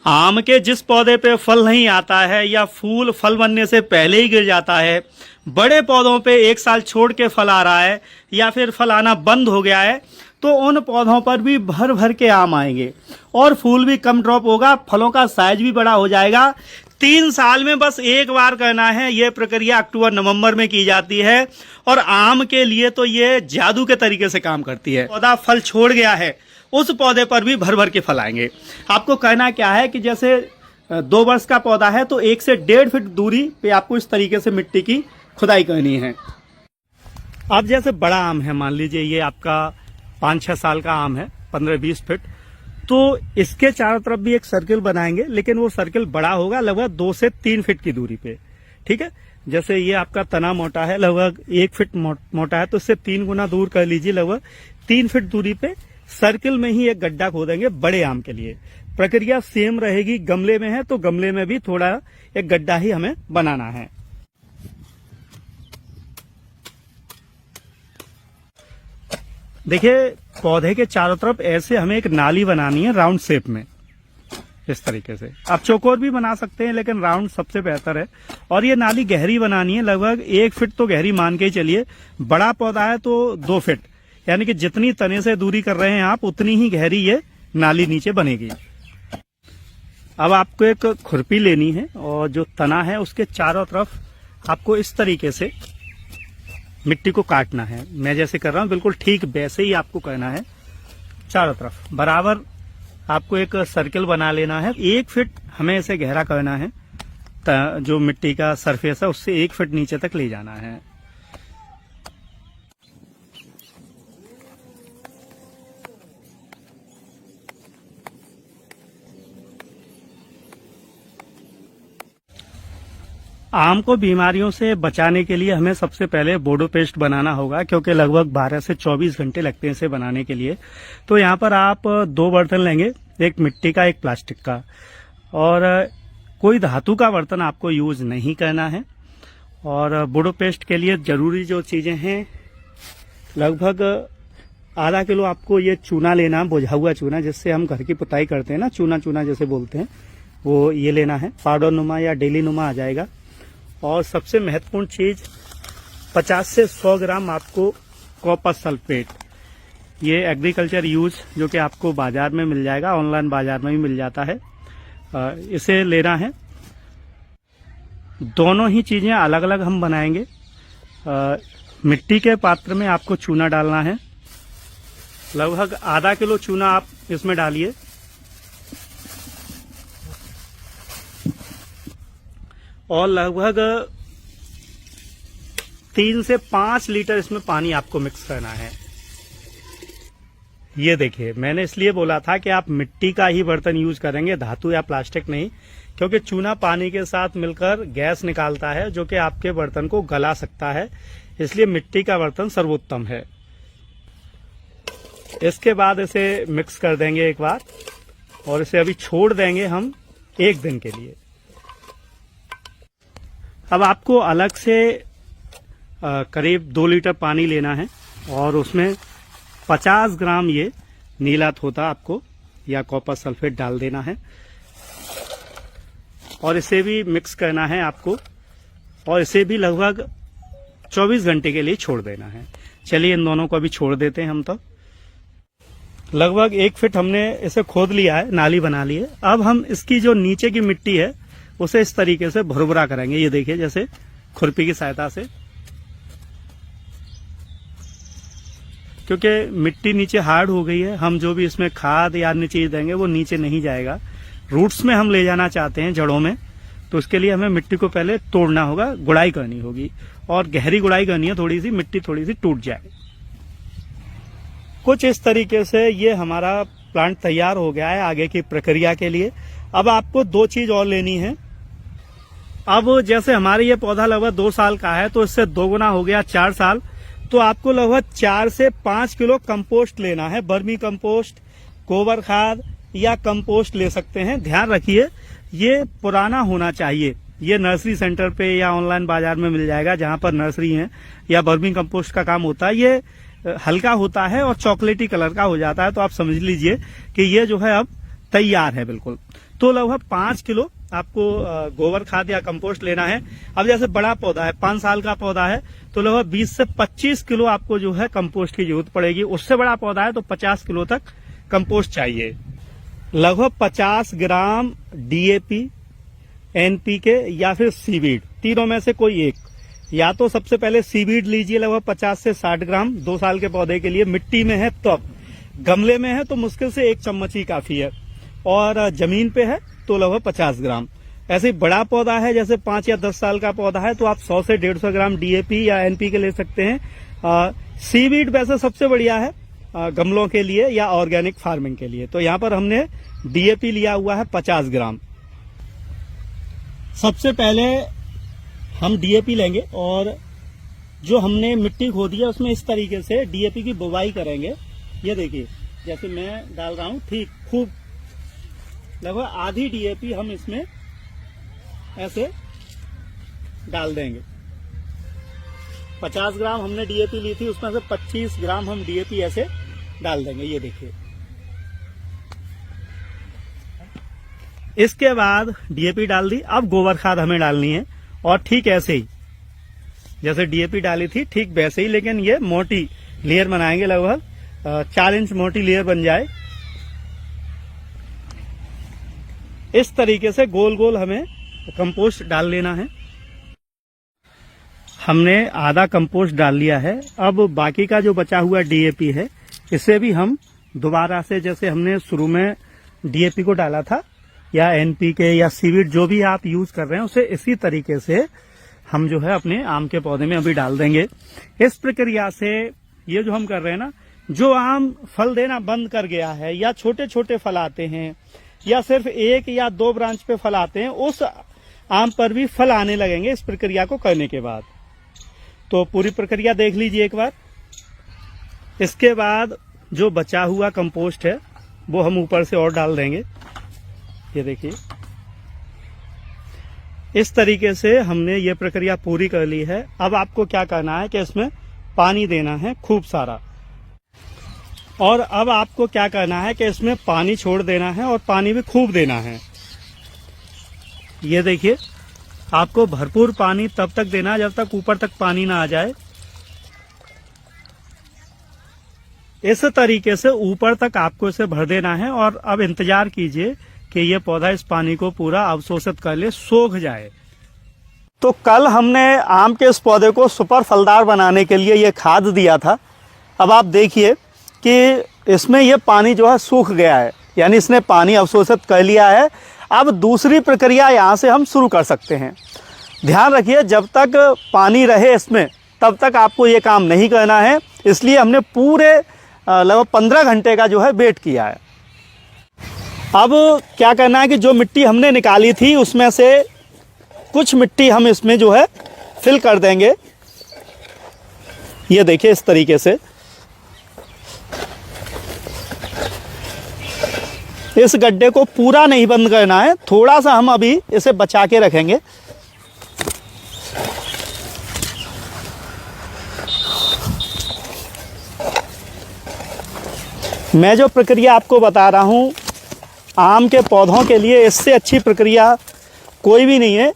आम के जिस पौधे पे फल नहीं आता है या फूल फल बनने से पहले ही गिर जाता है, बड़े पौधों पे 1 साल छोड़ के फल आ रहा है या फिर फल आना बंद हो गया है, तो उन पौधों पर भी भर भर के आम आएंगे और फूल भी कम ड्रॉप होगा, फलों का साइज भी बड़ा हो जाएगा। 3 साल में बस एक बार करना है। ये प्रक्रिया अक्टूबर नवंबर में की जाती है और आम के लिए तो ये जादू के तरीके से काम करती है। पौधा फल छोड़ गया है, उस पौधे पर भी भर भर के फल आएंगे। आपको कहना क्या है कि जैसे 2 वर्ष का पौधा है तो 1 से 1.5 फीट दूरी पे आपको इस तरीके से मिट्टी की खुदाई करनी है। अब जैसे बड़ा आम है, मान लीजिए ये आपका 5-6 साल का आम है, 15-20 फीट, तो इसके चारों तरफ भी एक सर्किल बनाएंगे, लेकिन वो सर्किल बड़ा होगा लगभग 2 से 3 फीट की दूरी पे। ठीक है, जैसे ये आपका तना मोटा है, लगभग 1 फीट मोटा है, तो इससे 3 गुना दूर कर लीजिए। लगभग 3 फीट दूरी पे सर्किल में ही एक गड्ढा खोदेंगे बड़े आम के लिए। प्रक्रिया सेम रहेगी। गमले में है तो गमले में भी थोड़ा एक गड्ढा ही हमें बनाना है। देखिए, पौधे के चारों तरफ ऐसे हमें एक नाली बनानी है राउंड शेप में, इस तरीके से। आप चौकोर भी बना सकते हैं, लेकिन राउंड सबसे बेहतर है। और ये नाली गहरी बनानी है, लगभग 1 फीट तो गहरी मान के ही चलिए। बड़ा पौधा है तो 2 फीट, यानी कि जितनी तने से दूरी कर रहे हैं आप, उतनी ही गहरी ये नाली नीचे बनेगी। अब आपको एक खुरपी लेनी है और जो तना है उसके चारों तरफ आपको इस तरीके से मिट्टी को काटना है। मैं जैसे कर रहा हूं बिल्कुल ठीक वैसे ही आपको करना है। चारों तरफ बराबर आपको एक सर्किल बना लेना है। 1 फीट हमें इसे गहरा करना है। जो मिट्टी का सरफेस है उससे 1 फीट नीचे तक ले जाना है। आम को बीमारियों से बचाने के लिए हमें सबसे पहले बोडो पेस्ट बनाना होगा, क्योंकि लगभग 12 से 24 घंटे लगते हैं इसे बनाने के लिए। तो यहाँ पर आप 2 बर्तन लेंगे, एक मिट्टी का, एक प्लास्टिक का, और कोई धातु का बर्तन आपको यूज नहीं करना है। और बोडो पेस्ट के लिए जरूरी जो चीजें हैं, लगभग आधा किलो आपको ये चूना लेना, बुझा हुआ चूना, जिससे हम घर की पुताई करते हैं ना, चूना चूना जैसे बोलते हैं, वो ये लेना है। पाउडर नुमा या डेली नुमा आ जाएगा। और सबसे महत्वपूर्ण चीज 50 से 100 ग्राम आपको कॉपर सल्फेट, ये एग्रीकल्चर यूज, जो कि आपको बाजार में मिल जाएगा, ऑनलाइन बाजार में भी मिल जाता है, इसे लेना है। दोनों ही चीजें अलग अलग हम बनाएंगे। मिट्टी के पात्र में आपको चूना डालना है। लगभग आधा किलो चूना आप इसमें डालिए। और लगभग 3 से 5 लीटर इसमें पानी आपको मिक्स करना है। ये देखिए, मैंने इसलिए बोला था कि आप मिट्टी का ही बर्तन यूज करेंगे, धातु या प्लास्टिक नहीं, क्योंकि चूना पानी के साथ मिलकर गैस निकालता है, जो कि आपके बर्तन को गला सकता है। इसलिए मिट्टी का बर्तन सर्वोत्तम है। इसके बाद इसे मिक्स कर देंगे एक बार, और इसे अभी छोड़ देंगे हम 1 दिन के लिए। अब आपको अलग से करीब 2 लीटर पानी लेना है और उसमें 50 ग्राम ये नीला थोथा आपको या कॉपर सल्फेट डाल देना है, और इसे भी मिक्स करना है आपको, और इसे भी लगभग 24 घंटे के लिए छोड़ देना है। चलिए इन दोनों को अभी छोड़ देते हैं हम। तो लगभग 1 फीट हमने इसे खोद लिया है, नाली बना ली है। अब हम इसकी जो नीचे की मिट्टी है उसे इस तरीके से भुरभुरा करेंगे। ये देखिए, जैसे खुरपी की सहायता से, क्योंकि मिट्टी नीचे हार्ड हो गई है, हम जो भी इसमें खाद या अन्य चीज देंगे वो नीचे नहीं जाएगा। रूट्स में हम ले जाना चाहते हैं, जड़ों में, तो उसके लिए हमें मिट्टी को पहले तोड़ना होगा, गुड़ाई करनी होगी, और गहरी गुड़ाई करनी है, थोड़ी सी मिट्टी थोड़ी सी टूट जाए। कुछ इस तरीके से ये हमारा प्लांट तैयार हो गया है आगे की प्रक्रिया के लिए। अब आपको 2 चीज और लेनी है। अब जैसे हमारे ये पौधा लगभग 2 साल का है, तो इससे 2 गुना हो गया 4 साल। तो आपको लगभग 4 से 5 किलो कंपोस्ट लेना है। बर्मी कंपोस्ट, गोबर खाद या कंपोस्ट ले सकते हैं। ध्यान रखिए, ये पुराना होना चाहिए। ये नर्सरी सेंटर पे या ऑनलाइन बाजार में मिल जाएगा, जहां पर नर्सरी है या बर्मी कंपोस्ट का काम होता है। ये हल्का होता है और चॉकलेटी कलर का हो जाता है, तो आप समझ लीजिए कि ये जो है अब तैयार है बिल्कुल। तो लगभग 5 किलो आपको गोबर खाद या कंपोस्ट लेना है। अब जैसे बड़ा पौधा है, 5 साल का पौधा है, तो लगभग 20 से 25 किलो आपको जो है कंपोस्ट की जरूरत पड़ेगी। उससे बड़ा पौधा है तो 50 किलो तक कंपोस्ट चाहिए। लगभग 50 ग्राम डीएपी, एनपीके या फिर सीवीड, तीनों में से कोई एक। या तो सबसे पहले सीवीड लीजिए लगभग 50 से 60 ग्राम 2 साल के पौधे के लिए। मिट्टी में है तो, गमले में है तो मुश्किल से 1 चम्मच ही काफी है, और जमीन पे है तो लगभग 50 ग्राम। ऐसे ही बड़ा पौधा है जैसे 5 या 10 साल का पौधा है तो आप 100 से 150 ग्राम डीएपी या एनपीके ले सकते हैं। सीवीड वैसे सबसे बढ़िया है गमलों के लिए या ऑर्गेनिक फार्मिंग के लिए। तो यहाँ पर हमने डीएपी लिया हुआ है 50 ग्राम। सबसे पहले हम डीएपी लेंगे और जो हमने मिट्टी खोदी है उसमें इस तरीके से डीएपी की बुवाई करेंगे। ये देखिए जैसे मैं डाल रहा हूँ, ठीक खूब लगभग आधी डीएपी हम इसमें ऐसे डाल देंगे। 50 ग्राम हमने डीएपी ली थी, उसमें से 25 ग्राम हम डीएपी ऐसे डाल देंगे। ये देखिए, इसके बाद डीएपी डाल दी। अब गोबर खाद हमें डालनी है और ठीक ऐसे ही जैसे डीएपी डाली थी ठीक वैसे ही, लेकिन ये मोटी लेयर बनाएंगे, लगभग 4 इंच मोटी लेयर बन जाए। इस तरीके से गोल गोल हमें कंपोस्ट डाल लेना है। हमने आधा कंपोस्ट डाल लिया है। अब बाकी का जो बचा हुआ डीएपी है इसे भी हम दोबारा से, जैसे हमने शुरू में डीएपी को डाला था या एनपीके या सीवीड जो भी आप यूज कर रहे हैं, उसे इसी तरीके से हम जो है अपने आम के पौधे में अभी डाल देंगे। इस प्रक्रिया से ये जो हम कर रहे हैं ना, जो आम फल देना बंद कर गया है या छोटे छोटे फल आते हैं या सिर्फ 1 या 2 ब्रांच पे फल आते हैं, उस आम पर भी फल आने लगेंगे इस प्रक्रिया को करने के बाद। तो पूरी प्रक्रिया देख लीजिए एक बार। इसके बाद जो बचा हुआ कंपोस्ट है वो हम ऊपर से और डाल देंगे। ये देखिए, इस तरीके से हमने ये प्रक्रिया पूरी कर ली है। अब आपको क्या करना है कि इसमें पानी देना है खूब सारा, और अब आपको क्या करना है कि इसमें पानी छोड़ देना है और पानी भी खूब देना है। ये देखिए, आपको भरपूर पानी तब तक देना है जब तक ऊपर तक पानी ना आ जाए। इस तरीके से ऊपर तक आपको इसे भर देना है और अब इंतजार कीजिए कि ये पौधा इस पानी को पूरा अवशोषित कर ले, सूख जाए। तो कल हमने आम के इस पौधे को सुपर फलदार बनाने के लिए ये खाद दिया था। अब आप देखिए कि इसमें ये पानी जो है सूख गया है, यानी इसने पानी अवशोषित कर लिया है। अब दूसरी प्रक्रिया यहाँ से हम शुरू कर सकते हैं। ध्यान रखिए, जब तक पानी रहे इसमें तब तक आपको ये काम नहीं करना है, इसलिए हमने पूरे लगभग 15 घंटे का जो है वेट किया है। अब क्या करना है कि जो मिट्टी हमने निकाली थी उसमें से कुछ मिट्टी हम इसमें जो है फिल कर देंगे। ये देखिए, इस तरीके से इस गड्ढे को पूरा नहीं बंद करना है, थोड़ा सा हम अभी इसे बचा के रखेंगे। मैं जो प्रक्रिया आपको बता रहा हूं आम के पौधों के लिए, इससे अच्छी प्रक्रिया कोई भी नहीं है।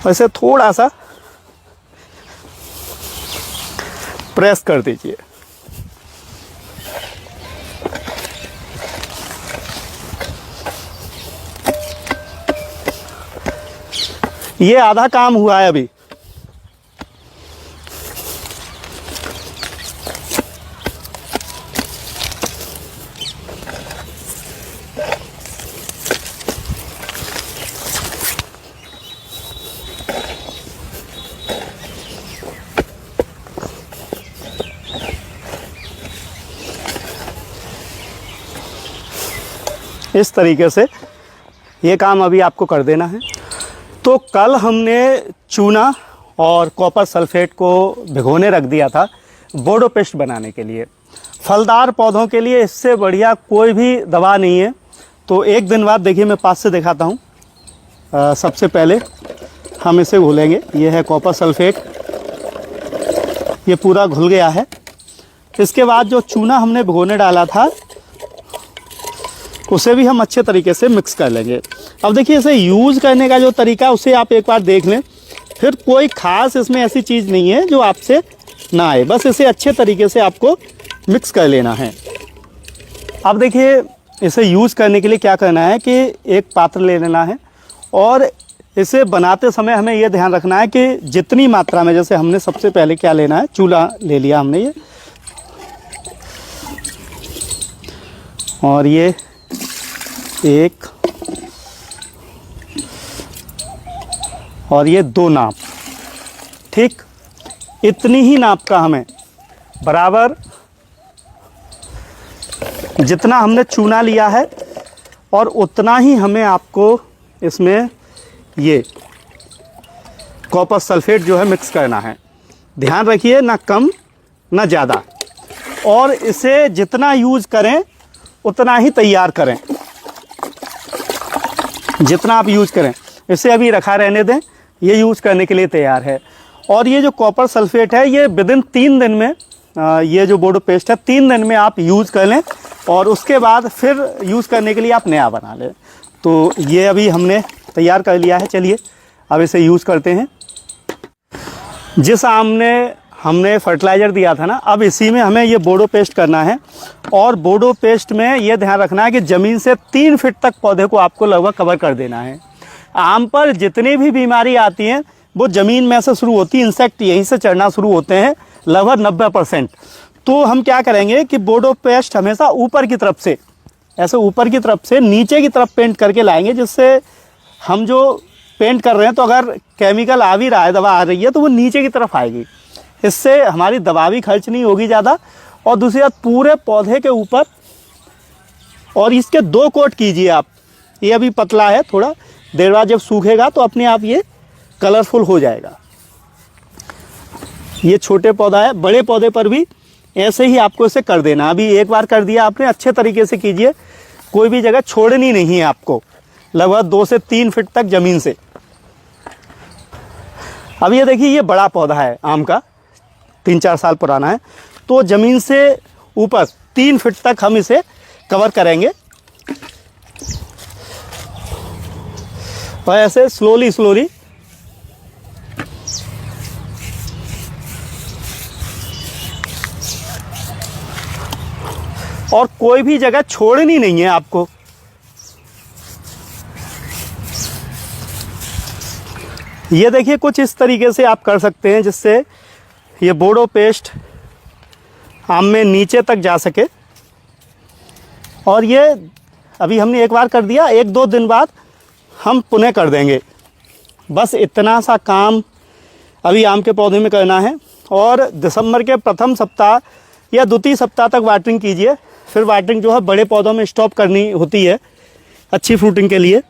वैसे थोड़ा सा प्रेस कर दीजिए। ये आधा काम हुआ है अभी। इस तरीके से ये काम अभी आपको कर देना है। तो कल हमने चूना और कॉपर सल्फेट को भिगोने रख दिया था बोडो पेस्ट बनाने के लिए। फलदार पौधों के लिए इससे बढ़िया कोई भी दवा नहीं है। तो एक दिन बाद देखिए, मैं पास से दिखाता हूँ। सबसे पहले हम इसे घोलेंगे। ये है कॉपर सल्फेट, ये पूरा घुल गया है। इसके बाद जो चूना हमने भिगोने डाला था उसे भी हम अच्छे तरीके से मिक्स कर लेंगे। अब देखिए इसे यूज़ करने का जो तरीका उसे आप एक बार देख लें, फिर कोई ख़ास इसमें ऐसी चीज़ नहीं है जो आपसे ना आए, बस इसे अच्छे तरीके से आपको मिक्स कर लेना है। अब देखिए इसे यूज़ करने के लिए क्या करना है कि एक पात्र ले लेना है और इसे बनाते समय हमें यह ध्यान रखना है कि जितनी मात्रा में, जैसे हमने सबसे पहले क्या लेना है, चूल्हा ले लिया हमने ये, और ये एक और ये 2 नाप, ठीक, इतनी ही नाप का हमें बराबर जितना हमने चूना लिया है और उतना ही हमें आपको इसमें ये कॉपर सल्फेट जो है मिक्स करना है। ध्यान रखिए ना कम ना ज़्यादा, और इसे जितना यूज़ करें उतना ही तैयार करें, जितना आप यूज़ करें। इसे अभी रखा रहने दें, ये यूज़ करने के लिए तैयार है। और ये जो कॉपर सल्फेट है ये विदिन 3 दिन में, ये जो बोडो पेस्ट है 3 दिन में आप यूज़ कर लें और उसके बाद फिर यूज़ करने के लिए आप नया बना लें। तो ये अभी हमने तैयार कर लिया है। चलिए अब इसे यूज़ करते हैं। जिस आम ने हमने फर्टिलाइज़र दिया था ना, अब इसी में हमें ये बोडो पेस्ट करना है। और बोडो पेस्ट में ये ध्यान रखना है कि ज़मीन से 3 फीट तक पौधे को आपको लगभग कवर कर देना है। आम पर जितनी भी बीमारी आती हैं वो ज़मीन में से शुरू होती है, इंसेक्ट यहीं से चढ़ना शुरू होते हैं लगभग 90%। तो हम क्या करेंगे कि बोडो पेस्ट हमेशा ऊपर की तरफ से, ऐसे ऊपर की तरफ से नीचे की तरफ पेंट करके लाएंगे, जिससे हम जो पेंट कर रहे हैं तो अगर केमिकल आ भी रहा है, दवा आ रही है, तो वो नीचे की तरफ आएगी। इससे हमारी दवा भी खर्च नहीं होगी ज़्यादा। और दूसरी बात, पूरे पौधे के ऊपर, और इसके 2 कोट कीजिए आप। ये अभी पतला है, थोड़ा देर बाद जब सूखेगा तो अपने आप ये कलरफुल हो जाएगा। ये छोटे पौधा है, बड़े पौधे पर भी ऐसे ही आपको इसे कर देना। अभी एक बार कर दिया आपने, अच्छे तरीके से कीजिए, कोई भी जगह छोड़नी नहीं है आपको, लगभग 2 से 3 फीट तक ज़मीन से। अब ये देखिए ये बड़ा पौधा है आम का, 3-4 साल पुराना है, तो ज़मीन से ऊपर 3 फीट तक हम इसे कवर करेंगे। और ऐसे स्लोली स्लोली और कोई भी जगह छोड़नी नहीं है आपको। ये देखिए कुछ इस तरीके से आप कर सकते हैं जिससे ये बोडो पेस्ट आम में नीचे तक जा सके। और ये अभी हमने एक बार कर दिया, 1-2 दिन बाद हम पुनः कर देंगे। बस इतना सा काम अभी आम के पौधे में करना है। और दिसंबर के प्रथम सप्ताह या द्वितीय सप्ताह तक वाटरिंग कीजिए। फिर वाटरिंग जो है बड़े पौधों में स्टॉप करनी होती है अच्छी फ्रूटिंग के लिए।